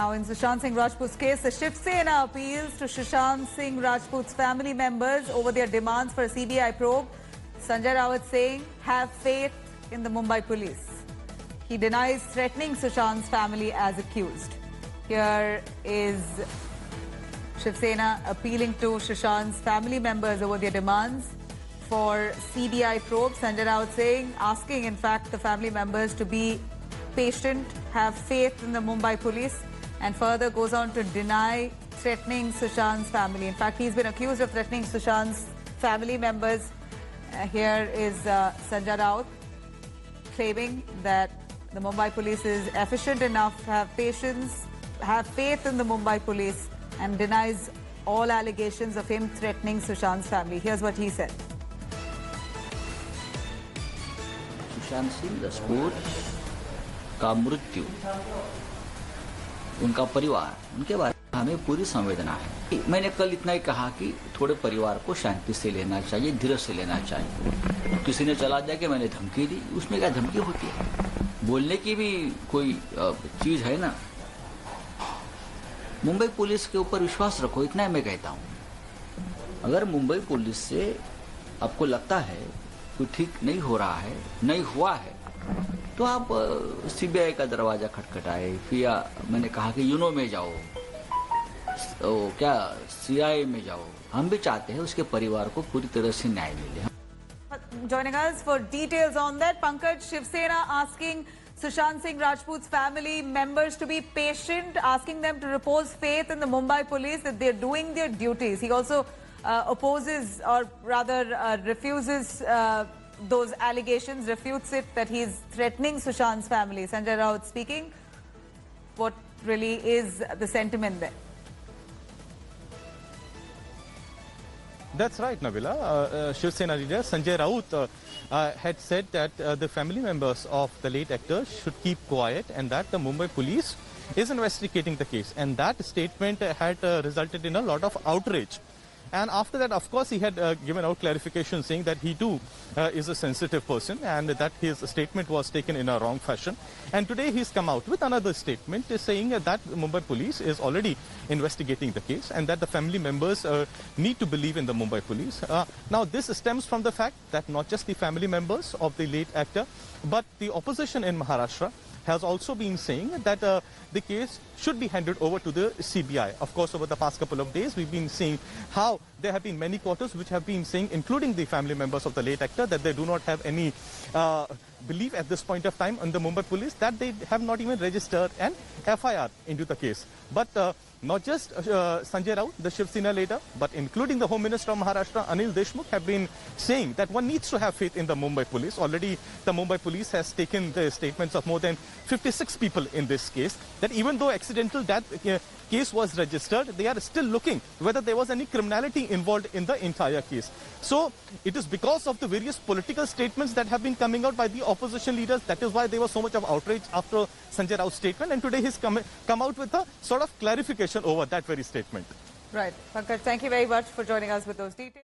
Now, in Sushant Singh Rajput's case, the Shiv Sena appeals to Sushant Singh Rajput's family members over their demands for a CBI probe. Sanjay Raut saying, have faith in the Mumbai police. He denies threatening Sushant's family as accused. Here is Shiv Sena appealing to Sushant's family members over their demands for CBI probe. Sanjay Raut saying, asking in fact the family members to be patient, have faith in the Mumbai police, and further goes on to deny threatening Sushant's family. In fact, he's been accused of threatening Sushant's family members. Here is Sanjay Raut claiming that the Mumbai police is efficient enough to have patience, have faith in the Mumbai police, and denies all allegations of him threatening Sushant's family. Here's what he said. Sushant Singh Rajput का मृत्यु, उनका परिवार, उनके बारे में हमें पूरी संवेदना है। मैंने कल इतना ही कहा कि थोड़े परिवार को शांति से लेना चाहिए, धीरज से लेना चाहिए। किसी ने चला जाए कि मैंने धमकी दी, उसमें क्या धमकी होती है? बोलने की भी कोई चीज है ना। मुंबई पुलिस के ऊपर विश्वास रखो, इतना ही मैं कहता हूँ। अगर मुंबई पुलिस से आपको लगता है कोई ठीक नहीं हो रहा है, नहीं हुआ है, तो आप सीबीआई का दरवाजा खटखटाए। फिर मैंने कहा कि यूनो में जाओ, तो क्या सीआईए में जाओ। हम भी चाहते हैं उसके परिवार को पूरी तरह से न्याय मिले। Joining us for details on that, Pankaj, Shiv Sena asking Sushant Singh Rajput's family members to be patient, asking them to repose faith in the Mumbai police that they're doing their duties. He also opposes, or rather refuses those allegations, refutes it that he's threatening Sushant's family. Sanjay Raut speaking. What really is the sentiment there? That's right, Nabila. Shiv Sena leader Sanjay Raut had said that the family members of the late actor should keep quiet and that the Mumbai police is investigating the case. And that statement had resulted in a lot of outrage. And after that, of course, he had given out clarification saying that he too is a sensitive person and that his statement was taken in a wrong fashion. And today he's come out with another statement saying that Mumbai police is already investigating the case and that the family members need to believe in the Mumbai police. Now, this stems from the fact that not just the family members of the late actor, but the opposition in Maharashtra has also been saying that the case should be handed over to the CBI. Of course, over the past couple of days, we've been seeing how there have been many quarters which have been saying, including the family members of the late actor, that they do not have any belief at this point of time in the Mumbai police, that they have not even registered an FIR into the case. But not just Sanjay Raut, the Shiv Sena leader, but including the Home Minister of Maharashtra, Anil Deshmukh, have been saying that one needs to have faith in the Mumbai police. Already, the Mumbai police has taken the statements of more than 56 people in this case, that even though accidental death case was registered, they are still looking whether there was any criminality involved in the entire case. So, it is because of the various political statements that have been coming out by the opposition leaders, that is why there was so much of outrage after Sanjay Raut's statement, and today he's come out with a sort of clarification over that very statement. Right. Pankaj, thank you very much for joining us with those details.